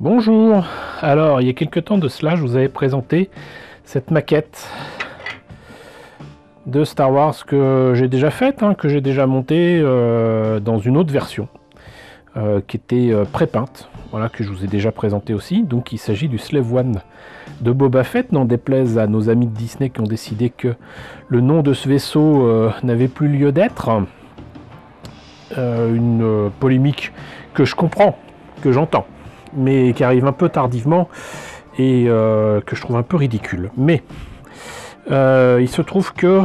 Bonjour, alors il y a quelques temps de cela je vous avais présenté cette maquette de Star Wars que j'ai déjà faite, que j'ai déjà montée dans une autre version qui était pré-peinte, voilà, que je vous ai déjà présenté aussi. Donc il s'agit du Slave One de Boba Fett, n'en déplaise à nos amis de Disney qui ont décidé que le nom de ce vaisseau n'avait plus lieu d'être. Une polémique que je comprends, que j'entends, mais qui arrive un peu tardivement et que je trouve un peu ridicule. Mais il se trouve que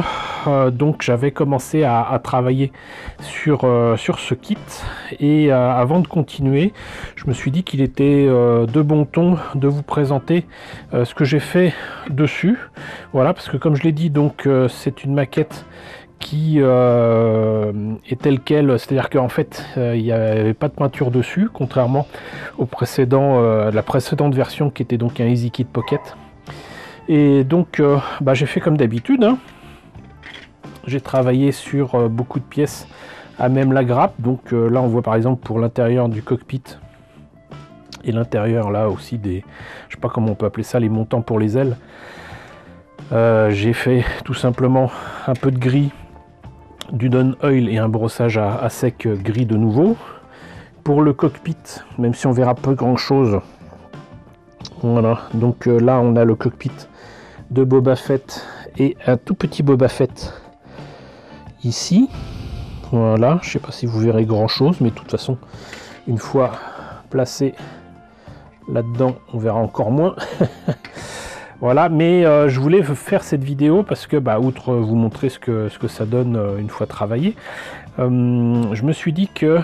donc j'avais commencé à travailler sur ce kit et avant de continuer, je me suis dit qu'il était de bon ton de vous présenter ce que j'ai fait dessus. Voilà, parce que comme je l'ai dit, donc c'est une maquette qui est telle quelle, c'est-à-dire qu'en fait il n'y avait pas de peinture dessus, contrairement au précédent, la précédente version qui était donc un Easy Kit Pocket. Et donc j'ai fait comme d'habitude, j'ai travaillé sur beaucoup de pièces à même la grappe. Donc là on voit par exemple pour l'intérieur du cockpit et l'intérieur là aussi des, je sais pas comment on peut appeler ça, les montants pour les ailes. J'ai fait tout simplement un peu de gris, du Dawn Oil et un brossage à sec gris de nouveau. Pour le cockpit, même si on verra peu grand chose, voilà, donc là on a le cockpit de Boba Fett et un tout petit Boba Fett ici. Voilà, je sais pas si vous verrez grand chose, mais de toute façon une fois placé là-dedans on verra encore moins. Voilà, mais je voulais faire cette vidéo parce que, outre vous montrer ce que ça donne une fois travaillé, je me suis dit que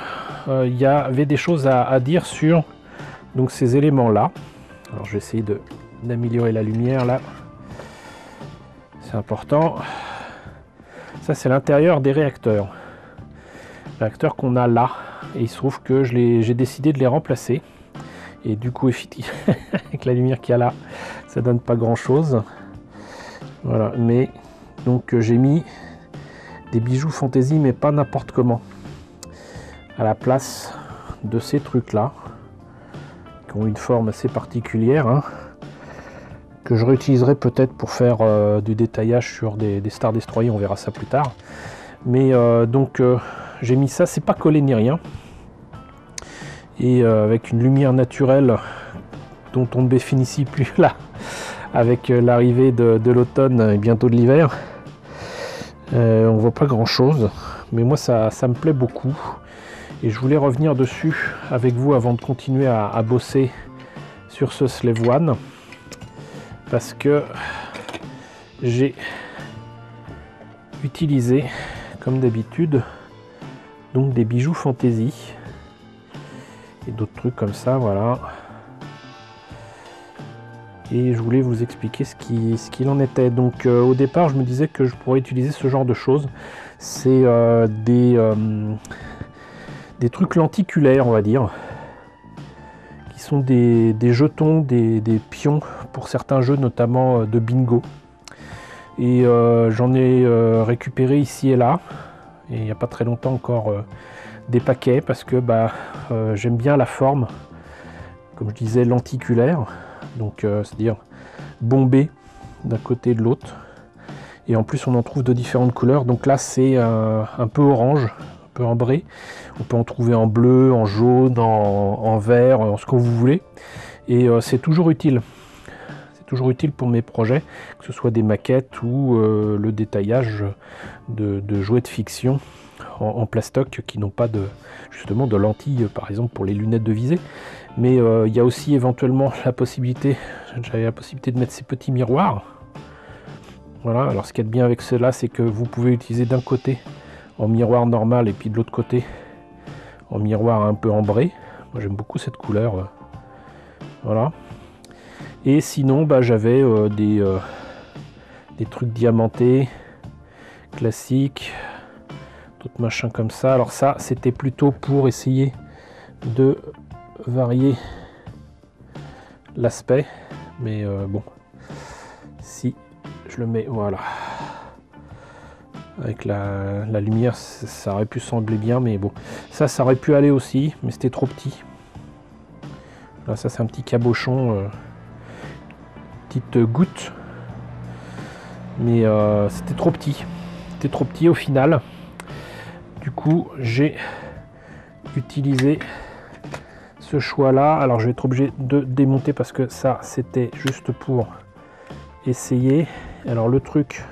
il y avait des choses à dire sur donc ces éléments-là. Alors je vais essayer d'améliorer la lumière là. C'est important. Ça c'est l'intérieur des réacteurs. Réacteurs qu'on a là. Et il se trouve que j'ai décidé de les remplacer. Et du coup, effectivement, avec la lumière qu'il y a là, ça donne pas grand chose. Voilà, mais donc j'ai mis des bijoux fantaisie, mais pas n'importe comment, à la place de ces trucs là, qui ont une forme assez particulière, que je réutiliserai peut-être pour faire du détaillage sur des Star Destroyer, on verra ça plus tard. Mais donc j'ai mis ça, c'est pas collé ni rien. Et avec une lumière naturelle dont on ne bénéficie plus là, avec l'arrivée de l'automne et bientôt de l'hiver, on voit pas grand chose, mais moi ça me plaît beaucoup et je voulais revenir dessus avec vous avant de continuer à bosser sur ce Slave One, parce que j'ai utilisé comme d'habitude donc des bijoux fantaisie et d'autres trucs comme ça, voilà. Et je voulais vous expliquer ce qu'il en était. Donc au départ je me disais que je pourrais utiliser ce genre de choses. C'est des trucs lenticulaires, on va dire, qui sont des jetons, des pions pour certains jeux, notamment de bingo. Et j'en ai récupéré ici et là, et il n'y a pas très longtemps encore des paquets, parce que j'aime bien la forme, comme je disais, lenticulaire, donc c'est-à-dire bombé d'un côté et de l'autre, et en plus on en trouve de différentes couleurs. Donc là c'est un peu orange, un peu ambré, on peut en trouver en bleu, en jaune, en vert, en ce que vous voulez, et c'est toujours utile. C'est toujours utile pour mes projets, que ce soit des maquettes ou le détaillage de jouets de fiction en plastoc qui n'ont pas justement de lentilles, par exemple pour les lunettes de visée. Mais il y a aussi éventuellement la possibilité, j'avais la possibilité de mettre ces petits miroirs. Voilà, alors ce qu'il y a de bien avec cela, c'est que vous pouvez utiliser d'un côté en miroir normal et puis de l'autre côté en miroir un peu ambré. Moi j'aime beaucoup cette couleur. Voilà. Et sinon j'avais des trucs diamantés classiques, d'autres machins comme ça. Alors ça c'était plutôt pour essayer de varier l'aspect, mais bon, si je le mets, voilà, avec la lumière ça aurait pu sembler bien, mais bon, ça aurait pu aller aussi, mais c'était trop petit. Voilà, ça c'est un petit cabochon, petite goutte, mais c'était trop petit. C'était trop petit au final. Du coup, j'ai utilisé ce choix-là. Alors, je vais être obligé de démonter parce que ça, c'était juste pour essayer. Alors, le truc,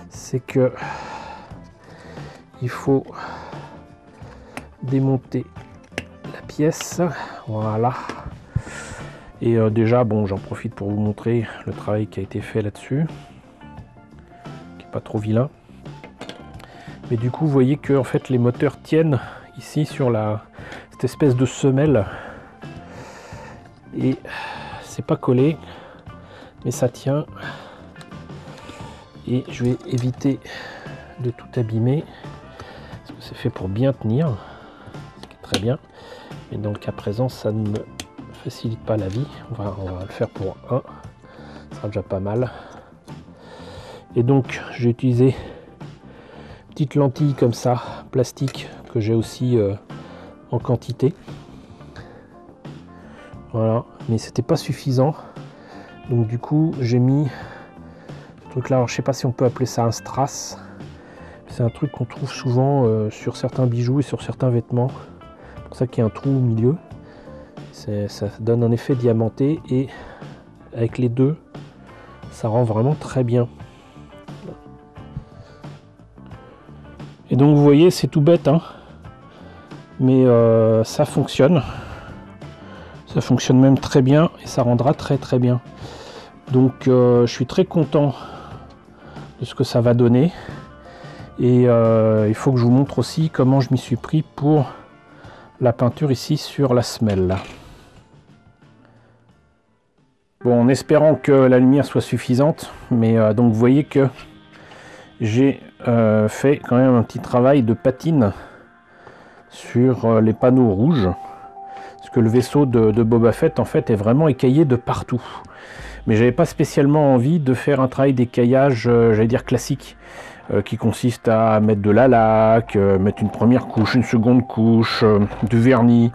c'est que il faut démonter la pièce. Voilà. Et déjà, bon, j'en profite pour vous montrer le travail qui a été fait là-dessus, qui n'est pas trop vilain. Mais du coup, vous voyez que en fait, les moteurs tiennent ici sur cette espèce de semelle. Et c'est pas collé, mais ça tient. Et je vais éviter de tout abîmer, parce que c'est fait pour bien tenir, ce qui est très bien. Mais dans le cas présent, ça ne me facilite pas la vie. On va le faire pour un, ça sera déjà pas mal. Et donc, j'ai utilisé une petite lentille comme ça, plastique, que j'ai aussi en quantité. Voilà, mais c'était pas suffisant. Donc du coup, j'ai mis ce truc là. Alors, je sais pas si on peut appeler ça un strass. C'est un truc qu'on trouve souvent sur certains bijoux et sur certains vêtements. C'est pour ça qu'il y a un trou au milieu. Ça donne un effet diamanté et avec les deux, ça rend vraiment très bien. Et donc vous voyez, c'est tout bête, hein, mais ça fonctionne. Ça fonctionne même très bien et ça rendra très bien. Donc je suis très content de ce que ça va donner. Et il faut que je vous montre aussi comment je m'y suis pris pour la peinture ici sur la semelle. Bon, en espérant que la lumière soit suffisante, mais donc vous voyez que j'ai fait quand même un petit travail de patine sur les panneaux rouges, parce que le vaisseau de Boba Fett en fait est vraiment écaillé de partout. Mais j'avais pas spécialement envie de faire un travail d'écaillage, j'allais dire classique, qui consiste à mettre de la laque, mettre une première couche, une seconde couche, du vernis,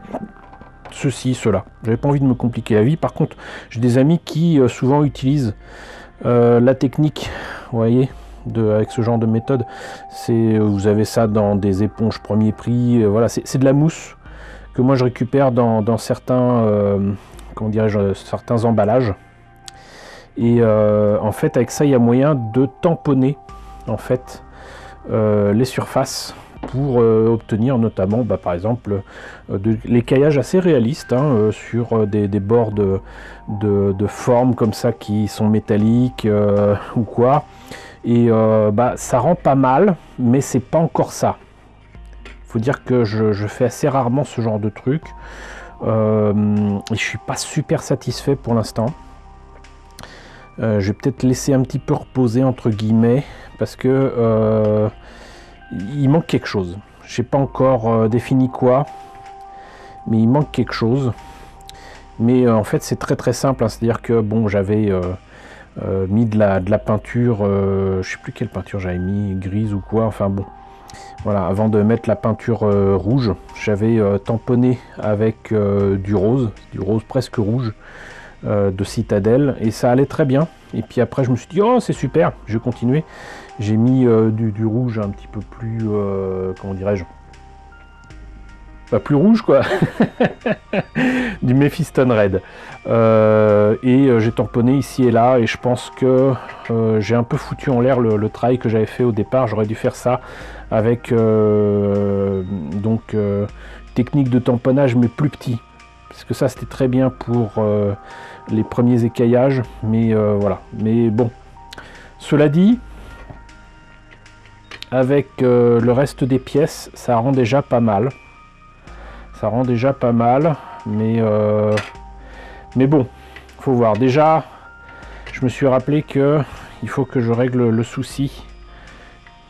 ceci, cela. J'avais pas envie de me compliquer la vie. Par contre, j'ai des amis qui souvent utilisent la technique, vous voyez, avec ce genre de méthode. Vous avez ça dans des éponges premier prix, voilà, c'est de la mousse que moi je récupère dans certains, comment dirais-je, certains emballages. Et en fait, avec ça, il y a moyen de tamponner en fait les surfaces pour obtenir notamment, par exemple, l'écaillage assez réaliste, hein, sur des bords de formes comme ça qui sont métalliques ou quoi. Et ça rend pas mal, mais c'est pas encore ça. Faut dire que je fais assez rarement ce genre de truc. Je suis pas super satisfait pour l'instant. Je vais peut-être laisser un petit peu reposer entre guillemets, parce que il manque quelque chose. Je sais pas encore défini quoi, mais il manque quelque chose. Mais en fait c'est très simple, hein. C'est-à-dire que bon, j'avais mis de la peinture, je sais plus quelle peinture j'avais mis, grise ou quoi, enfin bon. Voilà, avant de mettre la peinture rouge, j'avais tamponné avec du rose presque rouge, de Citadel, et ça allait très bien. Et puis après je me suis dit, oh c'est super, je vais continuer. J'ai mis du rouge un petit peu plus, comment dirais-je, pas plus rouge quoi, du Mephiston Red, et j'ai tamponné ici et là, et je pense que j'ai un peu foutu en l'air le travail que j'avais fait au départ. J'aurais dû faire ça avec technique de tamponnage mais plus petit, parce que ça c'était très bien pour les premiers écaillages, mais voilà. Mais bon, cela dit, avec le reste des pièces, ça rend déjà pas mal. Ça rend déjà pas mal, mais bon, faut voir. Déjà, je me suis rappelé que il faut que je règle le souci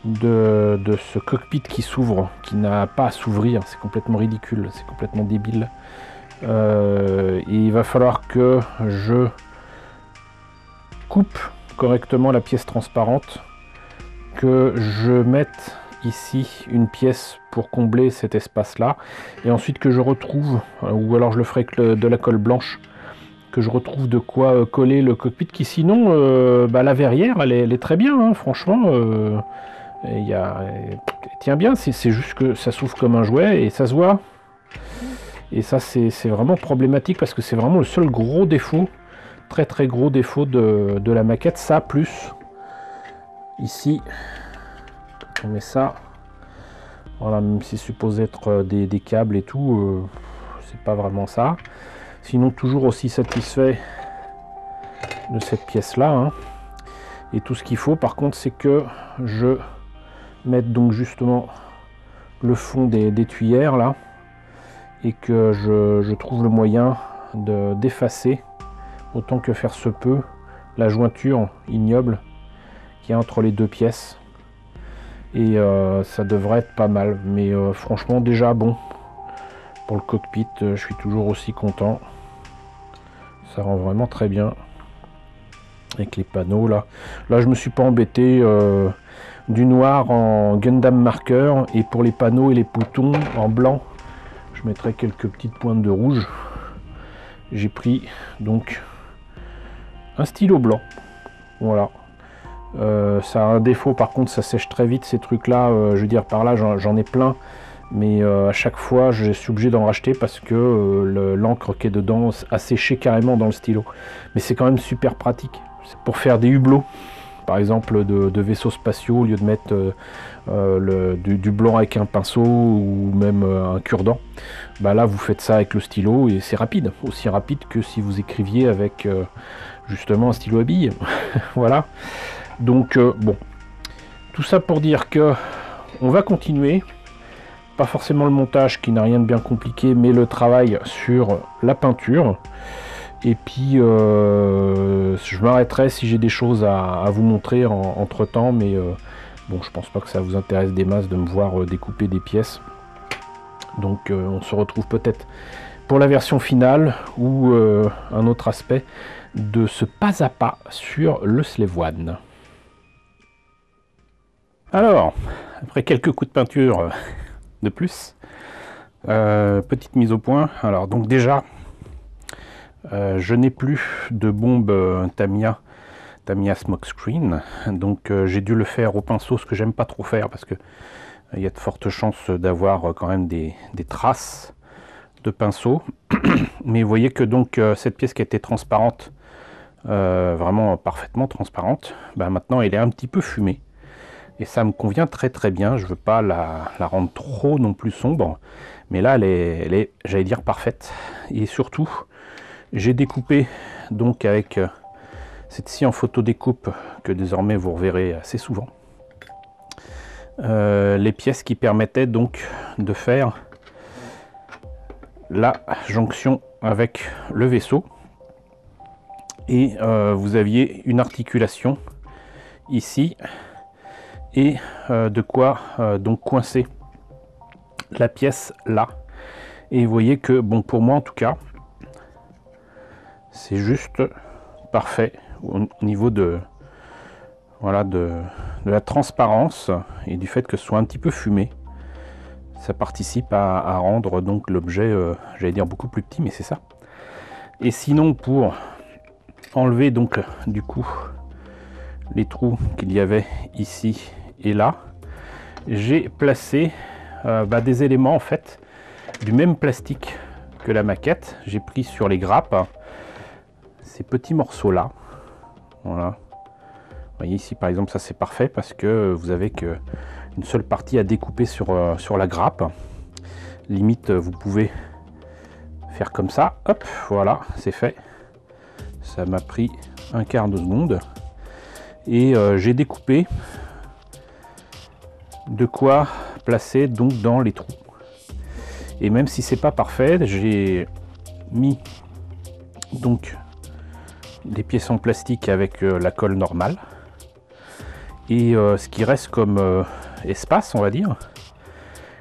de ce cockpit qui s'ouvre, qui n'a pas à s'ouvrir. C'est complètement ridicule, c'est complètement débile. Et il va falloir que je coupe correctement la pièce transparente, que je mette ici une pièce pour combler cet espace là, et ensuite que je retrouve, ou alors je le ferai avec de la colle blanche, que je retrouve de quoi coller le cockpit, qui sinon la verrière elle est très bien, hein, franchement, elle tient bien, c'est juste que ça s'ouvre comme un jouet et ça se voit, et ça c'est vraiment problématique parce que c'est vraiment le seul gros défaut, très très gros défaut de la maquette. Ça, plus ici on met ça, voilà, même si c'est supposé être des câbles et tout, c'est pas vraiment ça. Sinon toujours aussi satisfait de cette pièce là, hein. Et tout ce qu'il faut par contre, c'est que je mette donc justement le fond des tuyères là, et que je trouve le moyen d'effacer autant que faire se peut la jointure ignoble qui est entre les deux pièces, et ça devrait être pas mal. Mais franchement déjà bon, pour le cockpit je suis toujours aussi content, ça rend vraiment très bien avec les panneaux là. Je me suis pas embêté, du noir en Gundam marker, et pour les panneaux et les boutons en blanc je mettrai quelques petites pointes de rouge. J'ai pris donc un stylo blanc, voilà. Ça a un défaut par contre, ça sèche très vite ces trucs là, je veux dire par là j'en ai plein, mais à chaque fois je suis obligé d'en racheter parce que l'encre qui est dedans a séché carrément dans le stylo. Mais c'est quand même super pratique, c'est pour faire des hublots par exemple de vaisseaux spatiaux, au lieu de mettre du blanc avec un pinceau ou même un cure-dent, là vous faites ça avec le stylo et c'est rapide, aussi rapide que si vous écriviez avec justement un stylo à billes. Voilà, donc bon, tout ça pour dire que on va continuer, pas forcément le montage qui n'a rien de bien compliqué, mais le travail sur la peinture. Et puis je m'arrêterai si j'ai des choses à vous montrer entre temps, mais bon, je pense pas que ça vous intéresse des masses de me voir découper des pièces. Donc on se retrouve peut-être pour la version finale, ou un autre aspect de ce pas à pas sur le Slave One. Alors, après quelques coups de peinture de plus, petite mise au point. Alors donc déjà, je n'ai plus de bombe Tamiya Smokescreen, donc j'ai dû le faire au pinceau, ce que j'aime pas trop faire parce que il y a de fortes chances d'avoir quand même des traces de pinceau. Mais vous voyez que donc cette pièce qui était transparente, vraiment parfaitement transparente, maintenant elle est un petit peu fumée et ça me convient très très bien. Je veux pas la rendre trop non plus sombre, mais là elle est j'allais dire parfaite. Et surtout j'ai découpé donc avec cette scie en photo découpe que désormais vous reverrez assez souvent, les pièces qui permettaient donc de faire la jonction avec le vaisseau. Et vous aviez une articulation ici, et de quoi donc coincer la pièce là. Et vous voyez que bon, pour moi en tout cas, c'est juste parfait au niveau de voilà de la transparence et du fait que ce soit un petit peu fumé. Ça participe à rendre donc l'objet, j'allais dire beaucoup plus petit, mais c'est ça. Et sinon, pour enlever donc du coup les trous qu'il y avait ici et là, j'ai placé des éléments en fait du même plastique que la maquette. J'ai pris sur les grappes ces petits morceaux là, voilà. Vous voyez ici par exemple, ça c'est parfait parce que vous avez que une seule partie à découper sur la grappe. Limite vous pouvez faire comme ça, hop, voilà, c'est fait. Ça m'a pris un quart de seconde et j'ai découpé de quoi placer donc dans les trous. Et même si c'est pas parfait, j'ai mis donc des pièces en plastique avec la colle normale, et ce qui reste comme espace, on va dire,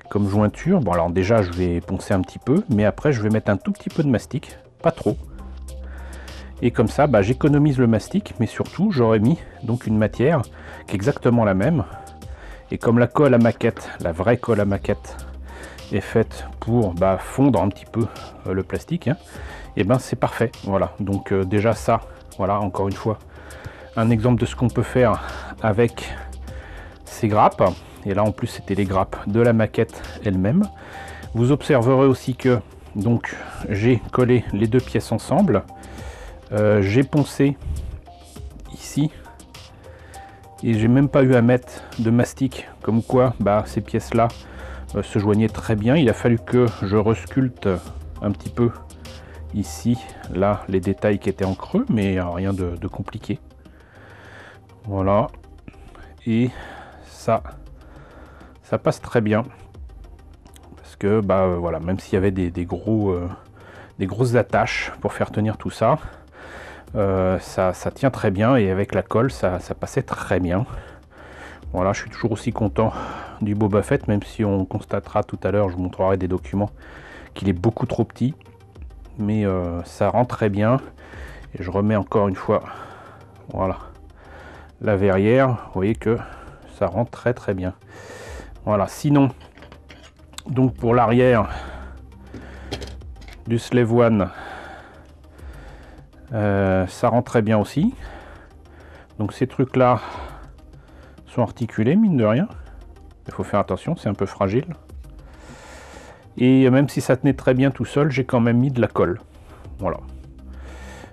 comme jointure. Bon, alors déjà je vais poncer un petit peu, mais après je vais mettre un tout petit peu de mastic, pas trop, et comme ça j'économise le mastic, mais surtout j'aurais mis donc une matière qui est exactement la même, Et comme la colle à maquette, la vraie colle à maquette, est faite pour fondre un petit peu le plastique, hein, et ben c'est parfait. Voilà, donc déjà ça, voilà, encore une fois, un exemple de ce qu'on peut faire avec ces grappes. Et là en plus c'était les grappes de la maquette elle-même. Vous observerez aussi que donc j'ai collé les deux pièces ensemble, j'ai poncé ici et j'ai même pas eu à mettre de mastic, comme quoi ces pièces là se joignaient très bien. Il a fallu que je resculpte un petit peu ici, là, les détails qui étaient en creux, mais rien de compliqué. Voilà, et ça passe très bien, parce que voilà, même s'il y avait des grosses attaches pour faire tenir tout ça, ça tient très bien, et avec la colle ça passait très bien. Voilà, je suis toujours aussi content du Boba Fett, même si on constatera tout à l'heure, je vous montrerai des documents, qu'il est beaucoup trop petit, mais ça rend très bien. Et je remets encore une fois, voilà, la verrière, vous voyez que ça rend très très bien. Voilà, sinon, donc pour l'arrière du Slave One, ça rend très bien aussi. Donc ces trucs là sont articulés, mine de rien. Il faut faire attention, c'est un peu fragile. Et même si ça tenait très bien tout seul, j'ai quand même mis de la colle. Voilà.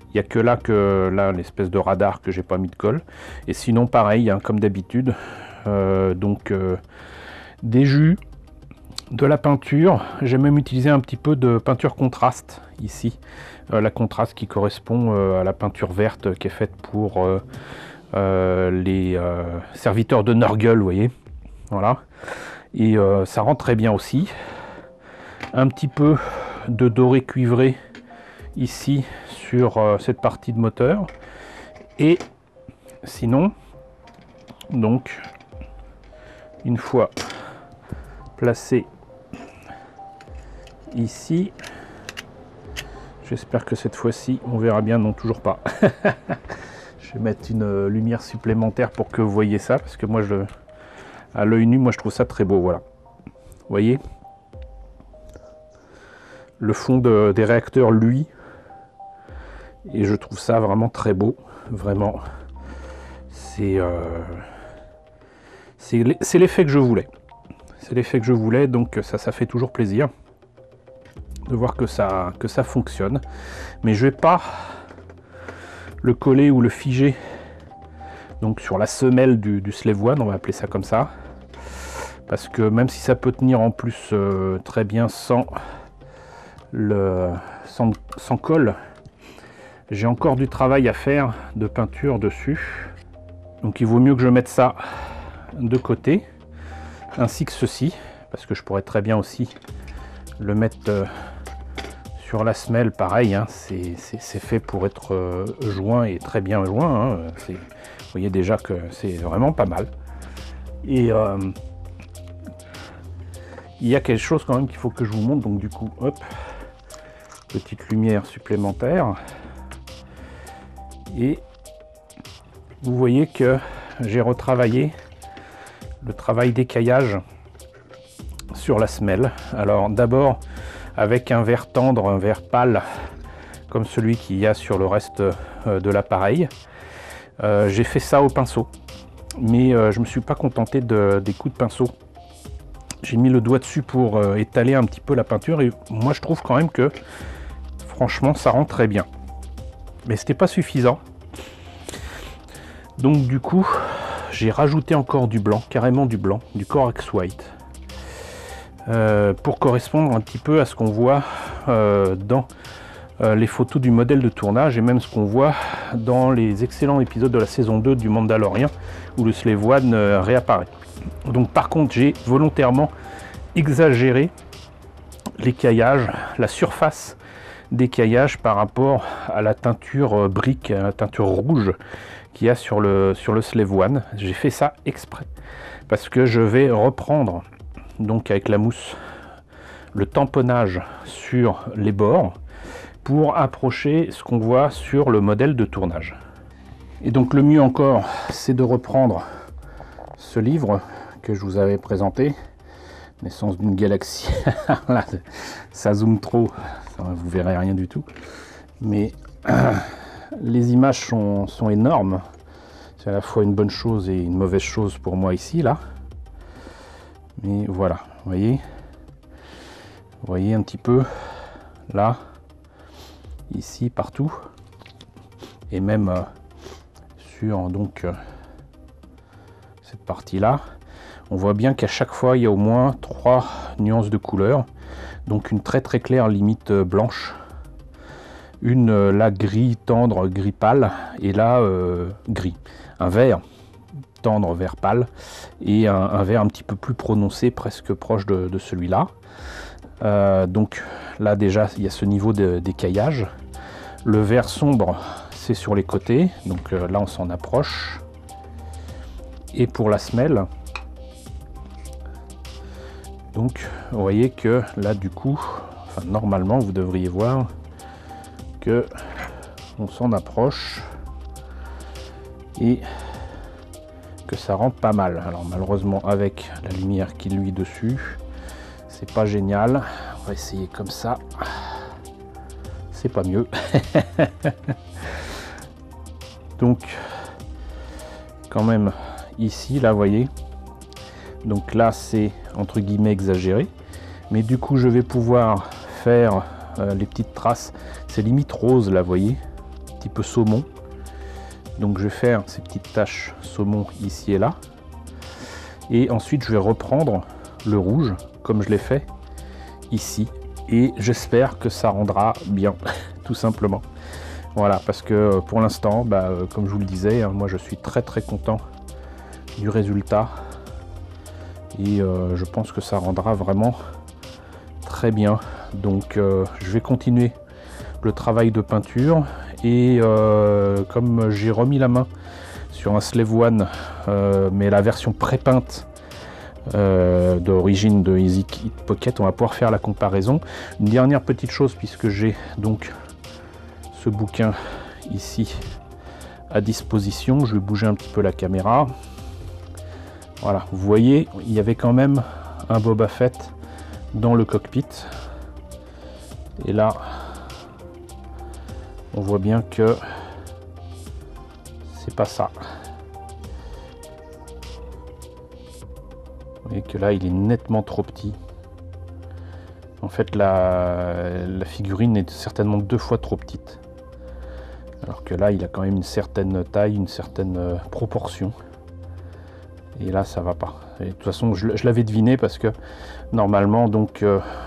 Il n'y a que là l'espèce de radar que j'ai pas mis de colle. Et sinon pareil, hein, comme d'habitude, des jus, de la peinture. J'ai même utilisé un petit peu de peinture contraste ici. La contraste qui correspond à la peinture verte qui est faite pour les serviteurs de Nurgle, vous voyez. Voilà. Et ça rend très bien aussi. Un petit peu de doré cuivré ici sur cette partie de moteur. Et sinon, donc, une fois placé ici, j'espère que cette fois-ci on verra bien. Non, toujours pas. Je vais mettre une lumière supplémentaire pour que vous voyez ça, parce que moi à l'œil nu, moi je trouve ça très beau. Voilà, vous voyez le fond des réacteurs, lui, et je trouve ça vraiment très beau. Vraiment, c'est l'effet que je voulais. C'est l'effet que je voulais, donc ça fait toujours plaisir de voir que ça fonctionne. Mais je vais pas le coller ou le figer donc sur la semelle du Slave One, on va appeler ça comme ça, parce que même si ça peut tenir en plus très bien sans colle, j'ai encore du travail à faire de peinture dessus. Donc il vaut mieux que je mette ça de côté, ainsi que ceci, parce que je pourrais très bien aussi le mettre sur la semelle. Pareil, hein, c'est fait pour être joint, et très bien joint, hein. Vous voyez déjà que c'est vraiment pas mal. Et il y a quelque chose quand même qu'il faut que je vous montre. Donc du coup, hop, petite lumière supplémentaire. Et vous voyez que j'ai retravaillé le travail d'écaillage sur la semelle. Alors d'abord avec un vert tendre, un vert pâle, comme celui qu'il y a sur le reste de l'appareil. J'ai fait ça au pinceau, mais je me suis pas contenté des coups de pinceau. J'ai mis le doigt dessus pour étaler un petit peu la peinture, et moi je trouve quand même que franchement ça rend très bien. Mais c'était pas suffisant. Donc du coup, j'ai rajouté encore du blanc, carrément du blanc, du Corax White, pour correspondre un petit peu à ce qu'on voit dans les photos du modèle de tournage, et même ce qu'on voit dans les excellents épisodes de la saison 2 du Mandalorian, où le Slave One réapparaît. Donc par contre, j'ai volontairement exagéré l'écaillage, la surface d'écaillage par rapport à la teinture brique, la teinture rouge qu'il y a sur le Slave One. J'ai fait ça exprès, parce que je vais reprendre, donc avec la mousse, le tamponnage sur les bords, pour approcher ce qu'on voit sur le modèle de tournage. Et donc le mieux encore, c'est de reprendre ce livre que je vous avais présenté, naissance d'une galaxie. Là, ça zoome trop, vous verrez rien du tout. Mais les images sont énormes. C'est à la fois une bonne chose et une mauvaise chose pour moi ici, là. Mais voilà, vous voyez un petit peu, là, ici, partout. Et même sur donc cette partie-là, on voit bien qu'à chaque fois, il y a au moins 3 nuances de couleur. Donc une très très claire, limite blanche. Une là gris tendre, gris pâle, et là gris. Un vert tendre, vert pâle, et un vert un petit peu plus prononcé, presque proche de celui-là. Donc là déjà, il y a ce niveau d'écaillage. Le vert sombre, c'est sur les côtés, donc là on s'en approche. Et pour la semelle, donc vous voyez que là du coup, enfin normalement vous devriez voir que on s'en approche et que ça rend pas mal. Alors malheureusement avec la lumière qui lui dessus, c'est pas génial. On va essayer comme ça, c'est pas mieux. Donc quand même ici, là vous voyez, donc là c'est entre guillemets exagéré, mais du coup je vais pouvoir faire les petites traces, c'est limite rose là vous voyez, un petit peu saumon. Donc je vais faire ces petites taches saumon ici et là, et ensuite je vais reprendre le rouge comme je l'ai fait ici, et j'espère que ça rendra bien tout simplement. Voilà, parce que pour l'instant, comme je vous le disais, moi je suis très très content du résultat, et je pense que ça rendra vraiment très bien. Donc je vais continuer le travail de peinture, et comme j'ai remis la main sur un Slave One, mais la version pré-peinte d'origine de Easy Kit Pocket, on va pouvoir faire la comparaison. Une dernière petite chose, puisque j'ai donc ce bouquin ici à disposition, je vais bouger un petit peu la caméra. Voilà, vous voyez, il y avait quand même un Boba Fett dans le cockpit, et là on voit bien que c'est pas ça. Vous voyez que là il est nettement trop petit. En fait la figurine est certainement 2 fois trop petite, alors que là il a quand même une certaine taille, une certaine proportion, et là ça va pas. Et de toute façon je l'avais deviné, parce que normalement donc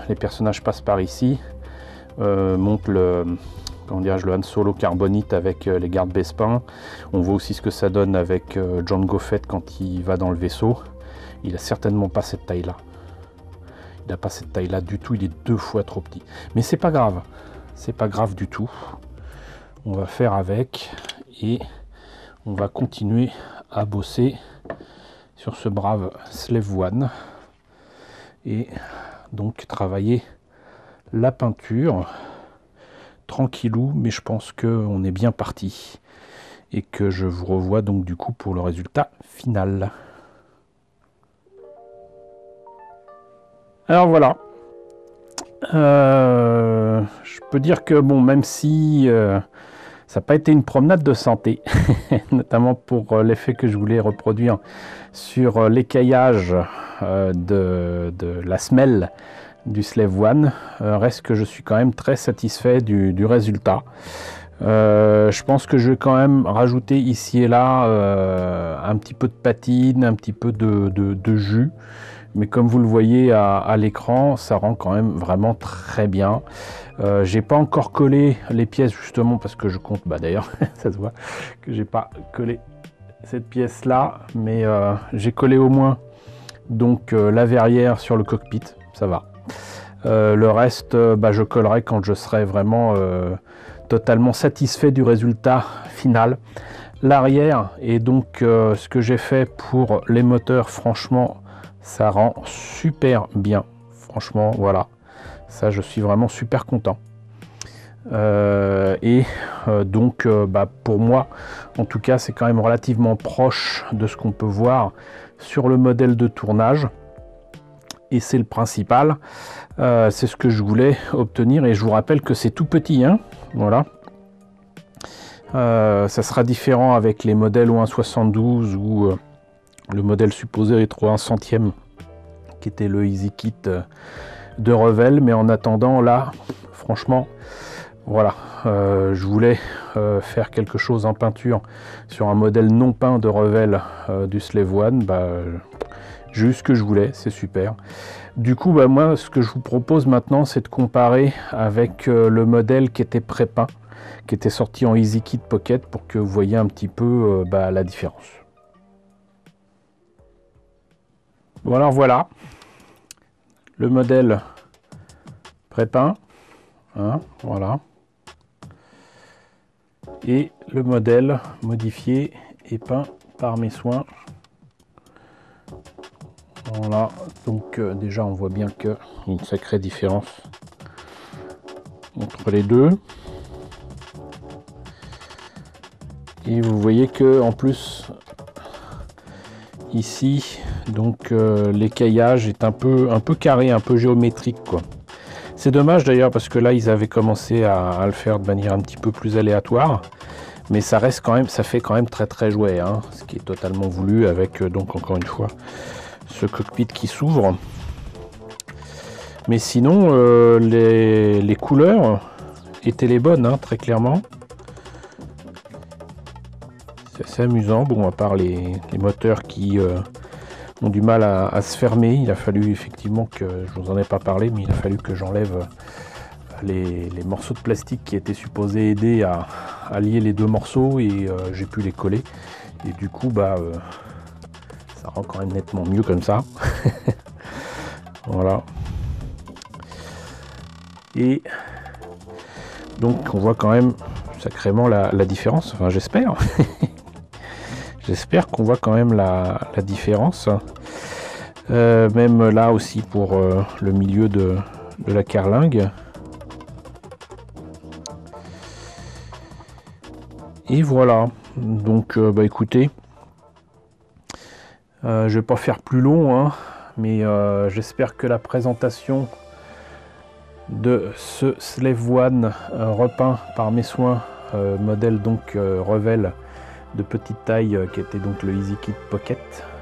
les personnages passent par ici, montent le Han Solo carbonite avec les gardes Bespin. On voit aussi ce que ça donne avec Jango Fett quand il va dans le vaisseau. Il a certainement pas cette taille là. Il n'a pas cette taille là du tout, il est 2 fois trop petit. Mais c'est pas grave, c'est pas grave du tout. On va faire avec, et on va continuer à bosser sur ce brave Slave One, et donc travailler la peinture tranquillou, mais je pense qu'on est bien parti, et que je vous revois donc du coup pour le résultat final. Alors voilà, je peux dire que bon, même si ça n'a pas été une promenade de santé, notamment pour l'effet que je voulais reproduire sur l'écaillage de la semelle du Slave One, reste que je suis quand même très satisfait du résultat. Je pense que je vais quand même rajouter ici et là un petit peu de patine, un petit peu de jus, mais comme vous le voyez à l'écran, ça rend quand même vraiment très bien. J'ai pas encore collé les pièces, justement parce que je compte, d'ailleurs ça se voit que j'ai pas collé cette pièce là, mais j'ai collé au moins donc la verrière sur le cockpit, ça va. Le reste, je collerai quand je serai vraiment totalement satisfait du résultat final. L'arrière et donc ce que j'ai fait pour les moteurs, franchement ça rend super bien, franchement voilà, ça je suis vraiment super content. Donc pour moi en tout cas c'est quand même relativement proche de ce qu'on peut voir sur le modèle de tournage, et c'est le principal. C'est ce que je voulais obtenir, et je vous rappelle que c'est tout petit, hein, voilà. Ça sera différent avec les modèles O172 ou le modèle supposé rétro 1 centième qui était le EasyKit de Revell, mais en attendant là franchement voilà, je voulais faire quelque chose en peinture sur un modèle non peint de Revell du Slave One. J'ai eu ce que je voulais, c'est super. Du coup, moi, ce que je vous propose maintenant, c'est de comparer avec le modèle qui était pré-peint, qui était sorti en EasyKit Pocket, pour que vous voyez un petit peu la différence. Bon, alors voilà, le modèle pré-peint, hein, voilà. Et le modèle modifié et peint par mes soins. Voilà, donc déjà on voit bien qu'il y a une sacrée différence entre les deux. Et vous voyez que en plus ici donc l'écaillage est un peu carré, un peu géométrique quoi. C'est dommage d'ailleurs parce que là ils avaient commencé à le faire de manière un petit peu plus aléatoire, mais ça reste quand même, ça fait quand même très jouet, hein, ce qui est totalement voulu avec donc encore une fois ce cockpit qui s'ouvre. Mais sinon les couleurs étaient les bonnes, hein, très clairement. C'est assez amusant, bon à part les moteurs qui ont du mal à se fermer. Il a fallu effectivement que, je vous en ai pas parlé, mais il a fallu que j'enlève les morceaux de plastique qui étaient supposés aider à lier les deux morceaux, et j'ai pu les coller, et du coup ça rend quand même nettement mieux comme ça. Voilà, et donc on voit quand même sacrément la différence, enfin j'espère. J'espère qu'on voit quand même la différence. Même là aussi pour le milieu de la carlingue. Et voilà. Donc écoutez, je vais pas faire plus long, hein, mais j'espère que la présentation de ce Slave One repeint par mes soins, modèle donc Revell de petite taille, qui était donc le EasyKit Pocket,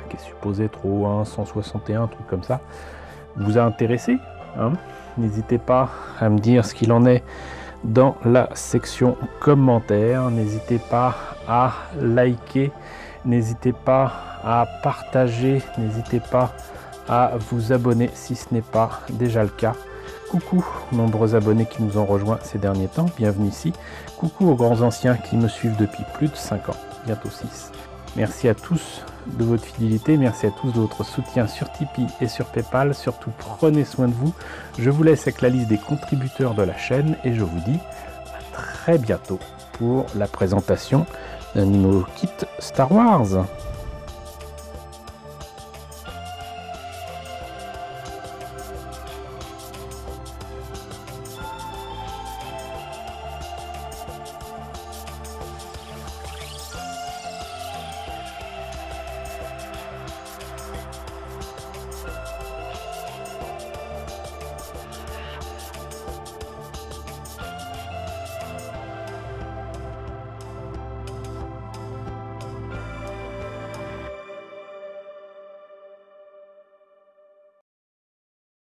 qui est supposé être au 161, un truc comme ça, vous a intéressé, hein. N'hésitez pas à me dire ce qu'il en est dans la section commentaires, n'hésitez pas à liker, n'hésitez pas à partager, n'hésitez pas à vous abonner si ce n'est pas déjà le cas. Coucou nombreux abonnés qui nous ont rejoints ces derniers temps, bienvenue ici. Coucou aux grands anciens qui me suivent depuis plus de 5 ans, bientôt 6. Merci à tous de votre fidélité, merci à tous de votre soutien sur Tipeee et sur Paypal. Surtout prenez soin de vous. Je vous laisse avec la liste des contributeurs de la chaîne et je vous dis à très bientôt pour la présentation d'un nouveau kit Star Wars.